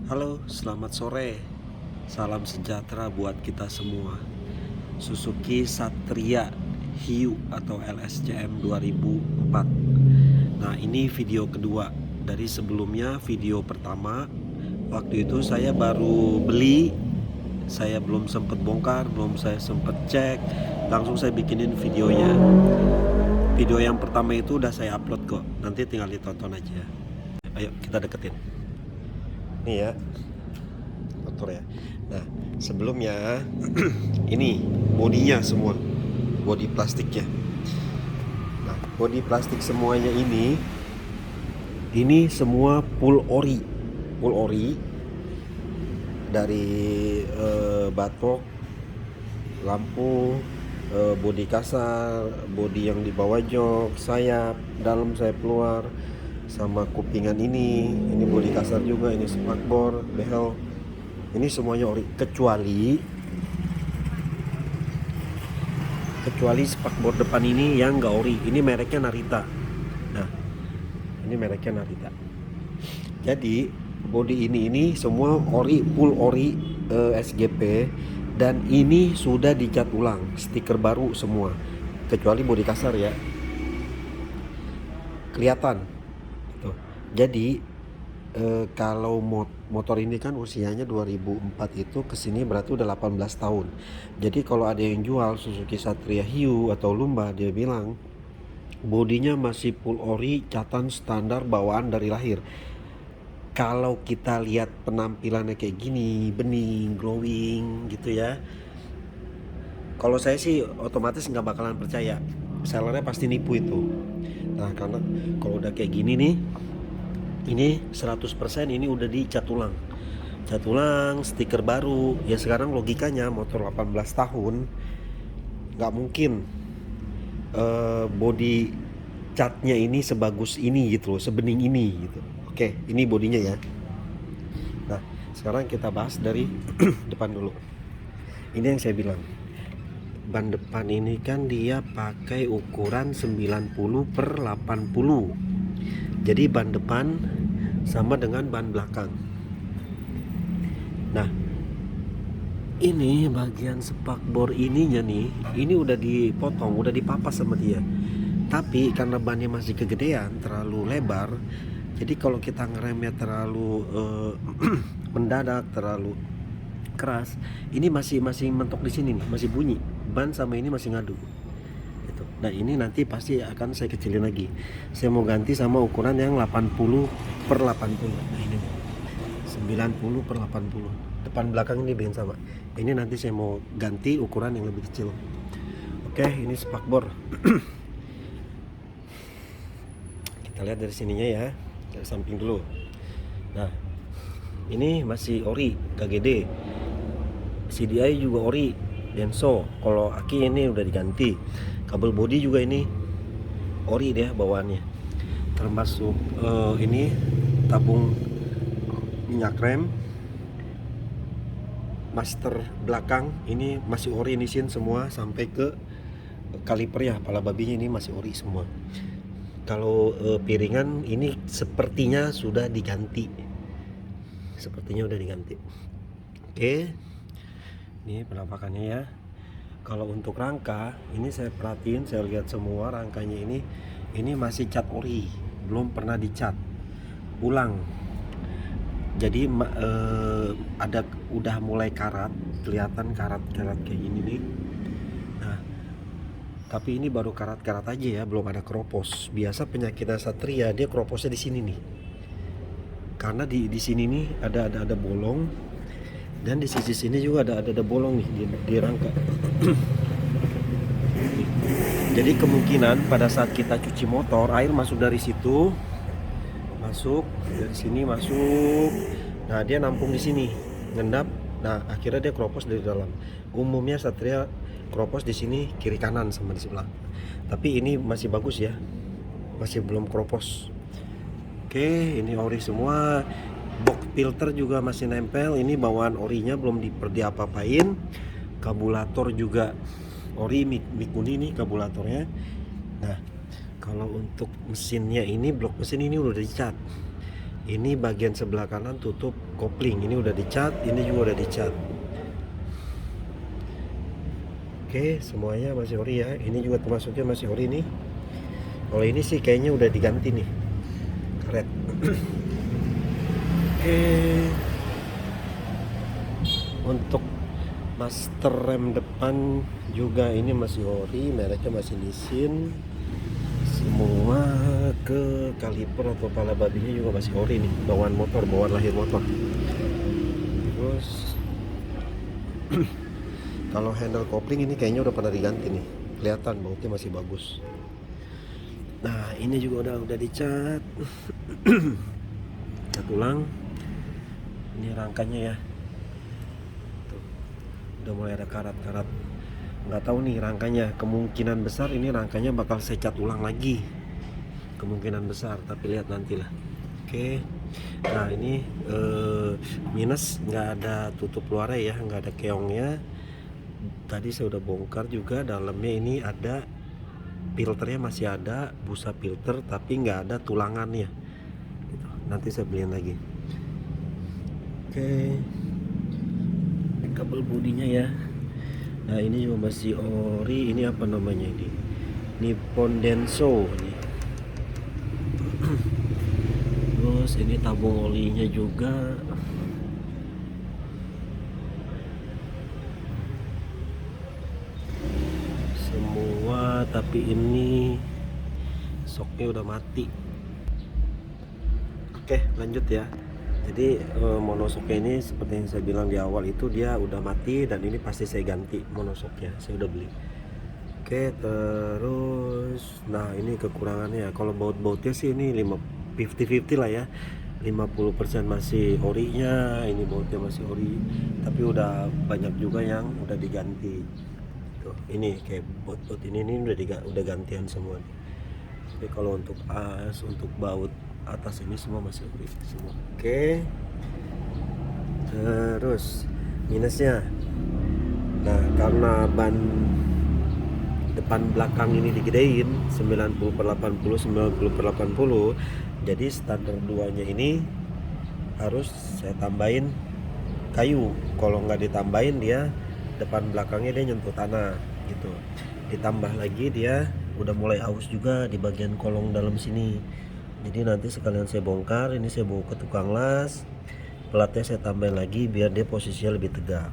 Halo, selamat sore. Salam sejahtera buat kita semua. Suzuki Satria Hiu atau LSCM 2004. Nah, ini video kedua. Dari sebelumnya video pertama, waktu itu saya baru beli, saya belum sempat bongkar, belum saya sempat cek, langsung saya bikinin videonya. Video yang pertama itu udah saya upload kok, nanti tinggal ditonton aja. Ayo kita deketin. Nih ya, motor ya. Nah, sebelumnya ini bodinya semua, bodi plastiknya. Nah, bodi plastik semuanya ini semua full ori dari batok, lampu, bodi kasar, bodi yang di bawah jok, sayap, dalam sayap luar, sama kupingan ini bodi kasar juga, ini spakbor, behel. Ini semuanya ori kecuali spakbor depan ini yang nggak ori. Ini mereknya Narita. Nah, ini mereknya Narita. Jadi bodi ini semua ori, full ori, SGP, dan ini sudah dicat ulang, stiker baru semua. Kecuali bodi kasar ya, kelihatan. Tuh. Jadi kalau motor ini kan usianya 2004, itu kesini berarti udah 18 tahun. Jadi kalau ada yang jual Suzuki Satria Hiu atau Lumba, dia bilang bodinya masih full ori, catan standar bawaan dari lahir. Kalau kita lihat penampilannya kayak gini, bening, glowing gitu ya, kalau saya sih otomatis nggak bakalan percaya. Sellernya pasti nipu itu. Nah, karena kalau udah kayak gini nih, ini 100% ini udah dicat ulang. Cat ulang, stiker baru. Ya sekarang logikanya motor 18 tahun nggak mungkin body catnya ini sebagus ini gitu loh, sebening ini gitu. Oke, ini bodinya ya. Nah, sekarang kita bahas dari depan dulu. Ini yang saya bilang, ban depan ini kan dia pakai ukuran 90/80. Jadi ban depan sama dengan ban belakang. Nah, ini bagian spakbor ininya nih, ini udah dipotong, udah dipapas sama dia. Tapi karena bannya masih kegedean, terlalu lebar, jadi kalau kita ngeremnya terlalu mendadak, terlalu keras, ini masih mentok di sini nih, masih bunyi. Ban sama ini masih ngadu. Gitu. Nah, ini nanti pasti akan saya kecilin lagi. Saya mau ganti sama ukuran yang 80/80. Nah, ini 90/80. Depan belakang ini bikin sama. Ini nanti saya mau ganti ukuran yang lebih kecil. Oke, ini spakbor. Kita lihat dari sininya ya, dari samping dulu. Nah, ini masih ori, KGD. CDI juga ori, Denso. Kalau aki ini udah diganti. Kabel bodi juga ini ori deh bawaannya. Termasuk ini tabung minyak rem, master belakang ini masih ori, nisin semua sampai ke kaliper ya, pala babinya ini masih ori semua. Kalau piringan ini sepertinya sudah diganti. Oke, ini penampakannya ya. Kalau untuk rangka, ini saya perhatiin, saya lihat semua rangkanya ini masih cat ori, belum pernah dicat ulang. Jadi ada udah mulai karat, kelihatan karat-karat kayak gini nih. Nah, tapi ini baru karat-karat aja ya, belum ada keropos. Biasa penyakitnya Satria dia keroposnya di sini nih. Karena di sini nih ada bolong, dan di sisi sini juga ada bolong nih di rangka. Jadi kemungkinan pada saat kita cuci motor, air masuk dari situ, masuk dari sini, masuk. Nah, dia nampung di sini, ngendap. Nah, akhirnya dia keropos dari dalam. Umumnya Satria keropos di sini kiri kanan sama di sebelah. Tapi ini masih bagus ya, masih belum keropos. Oke, ini ori semua. Box filter juga masih nempel. Ini bawaan orinya belum diapa-apain. Kabulator juga ori, Mikuni nih kabulatornya. Nah, kalau untuk mesinnya ini, blok mesin ini udah dicat. Ini bagian sebelah kanan tutup kopling, ini udah dicat, ini juga udah dicat. Oke, semuanya masih ori ya. Ini juga termasuknya masih ori nih. Kalau ini sih kayaknya udah diganti nih karet. Oke, untuk master rem depan juga ini masih ori, mereknya masih Nissin. Semua ke kaliper atau pala babinya juga masih ori nih, bawaan motor, bawaan lahir motor. Terus kalau handle kopling ini kayaknya udah pernah diganti nih, kelihatan bautnya masih bagus. Nah ini juga udah dicat. Cat ulang. Ini rangkanya ya. Tuh, udah mulai ada karat-karat. Nggak tahu nih rangkanya, kemungkinan besar ini rangkanya bakal saya cat ulang lagi, kemungkinan besar, tapi lihat nantilah. Oke, nah ini minus nggak ada tutup luarnya ya, nggak ada keongnya. Tadi saya udah bongkar juga, dalamnya ini ada filternya, masih ada busa filter tapi nggak ada tulangannya gitu. Nanti saya beliin lagi. Oke, kabel bodinya ya. Nah ini juga masih ori. Ini apa namanya ini? Nippon Denso nih. Terus ini tabung olinya juga. Semua, tapi ini soknya udah mati. Oke, lanjut ya. Jadi monosoknya ini seperti yang saya bilang di awal itu dia udah mati, dan ini pasti saya ganti monosoknya, saya udah beli. Oke, terus nah ini kekurangannya, kalau baut-bautnya sih ini 50-50 lah ya. 50% masih orinya, ini bautnya masih ori, tapi udah banyak juga yang udah diganti. Tuh, ini kayak baut-baut ini udah gantian semua nih. Tapi kalau untuk as, untuk baut atas ini semua masih ori semua. Oke, terus minusnya, nah karena ban depan belakang ini digedein 90/80, 90/80, jadi standar 2 nya ini harus saya tambahin kayu. Kalau nggak ditambahin, dia depan belakangnya dia nyentuh tanah gitu. Ditambah lagi dia udah mulai aus juga di bagian kolong dalam sini. Jadi nanti sekalian saya bongkar, ini saya bawa ke tukang las, pelatnya saya tambahin lagi biar dia posisinya lebih tegak.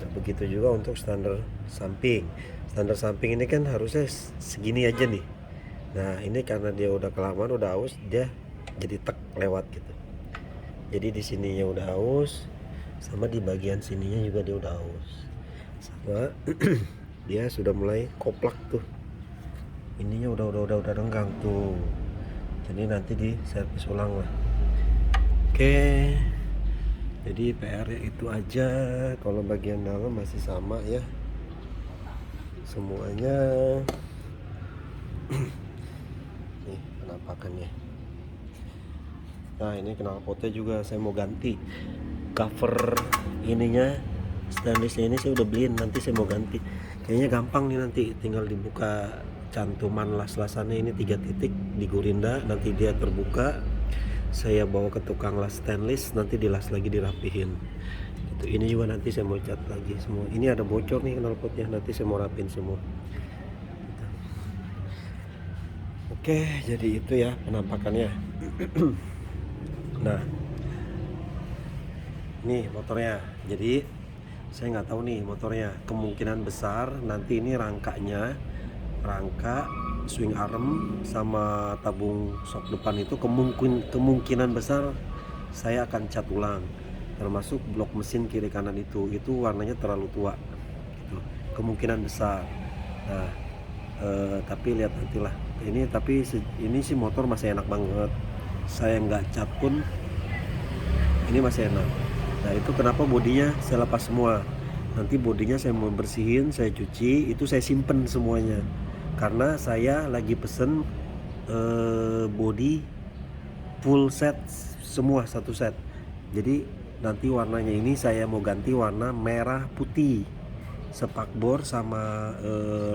Nah, begitu juga untuk standar samping. Standar samping ini kan harusnya segini aja nih. Nah ini karena dia udah kelamaan, udah aus, dia jadi tek lewat gitu. Jadi di sininya udah aus, sama di bagian sininya juga dia udah aus, sama dia sudah mulai koplak tuh. Ininya udah renggang tuh. Jadi nanti di servis ulang lah. Oke, jadi PR itu aja. Kalau bagian dalam masih sama ya semuanya. Nih penampakannya. Nah ini knalpotnya juga saya mau ganti. Cover ininya, stainlessnya ini saya udah beliin, nanti saya mau ganti. Kayaknya gampang nih, nanti tinggal dibuka cantuman las-lasannya ini 3 titik di gurinda, nanti dia terbuka, saya bawa ke tukang las stainless, nanti dilas lagi, dirapihin gitu. Ini juga nanti saya mau cat lagi semua. Ini ada bocor nih knalpotnya, nanti saya mau rapin semua gitu. Oke, jadi itu ya penampakannya. Nah nih motornya, jadi saya nggak tahu nih motornya, kemungkinan besar nanti ini rangka swing arm sama tabung shock depan itu kemungkinan besar saya akan cat ulang, termasuk blok mesin kiri kanan itu warnanya terlalu tua gitu. Kemungkinan besar. Nah tapi lihat nantilah. Ini sih motor masih enak banget, saya nggak cat pun ini masih enak. Nah itu kenapa bodinya saya lepas semua. Nanti bodinya saya mau bersihin, saya cuci, itu saya simpen semuanya. Karena saya lagi pesen body full set semua, satu set. Jadi nanti warnanya ini saya mau ganti warna merah putih. Spakbor sama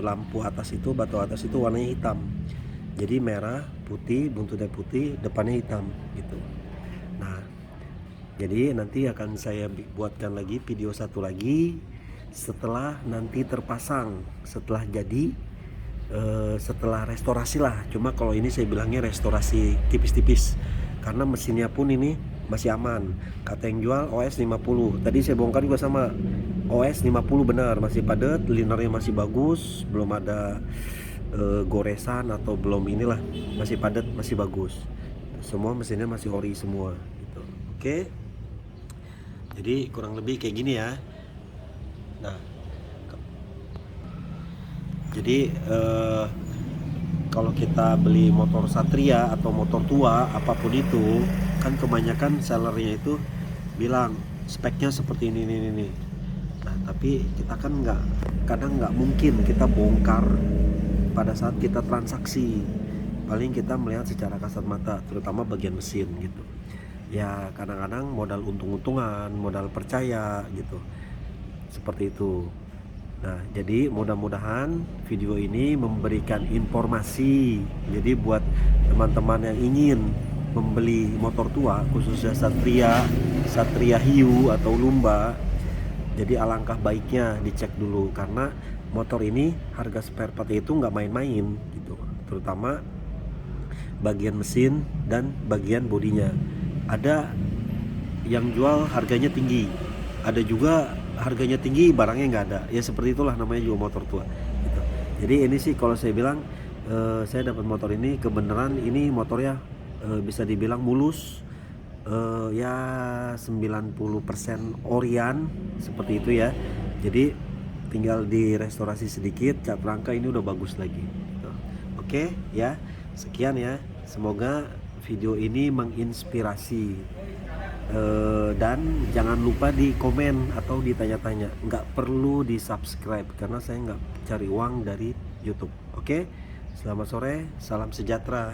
lampu atas itu, batu atas itu warnanya hitam. Jadi merah putih, buntutnya putih, depannya hitam gitu. Jadi nanti akan saya buatkan lagi video satu lagi setelah nanti terpasang, setelah jadi, setelah restorasi lah. Cuma kalau ini saya bilangnya restorasi tipis-tipis karena mesinnya pun ini masih aman. Kata yang jual OS 50. Tadi saya bongkar juga sama OS 50 benar, masih padat, linernya masih bagus, belum ada goresan atau belum inilah, masih padat, masih bagus. Semua mesinnya masih ori semua gitu. Oke. Jadi kurang lebih kayak gini ya. Nah, jadi kalau kita beli motor Satria atau motor tua apapun itu kan kebanyakan sellernya itu bilang speknya seperti ini. Nah tapi kita kan kadang nggak mungkin kita bongkar pada saat kita transaksi. Paling kita melihat secara kasat mata, terutama bagian mesin gitu. Ya kadang-kadang modal untung-untungan, modal percaya gitu, seperti itu. Nah, jadi mudah-mudahan video ini memberikan informasi. Jadi buat teman-teman yang ingin membeli motor tua, khususnya Satria Hiu atau Lumba, jadi alangkah baiknya dicek dulu karena motor ini harga spare part itu nggak main-main gitu. Terutama bagian mesin dan bagian bodinya. Ada yang jual harganya tinggi, ada juga harganya tinggi barangnya nggak ada. Ya seperti itulah namanya juga motor tua gitu. Jadi ini sih kalau saya bilang saya dapat motor ini kebenaran ini motornya bisa dibilang mulus, ya 90% orian seperti itu ya. Jadi tinggal direstorasi sedikit, cat rangka ini udah bagus lagi gitu. Oke ya, sekian ya, semoga video ini menginspirasi. Dan jangan lupa di komen atau ditanya-tanya, nggak perlu di subscribe karena saya nggak cari uang dari YouTube. Oke, selamat sore, salam sejahtera.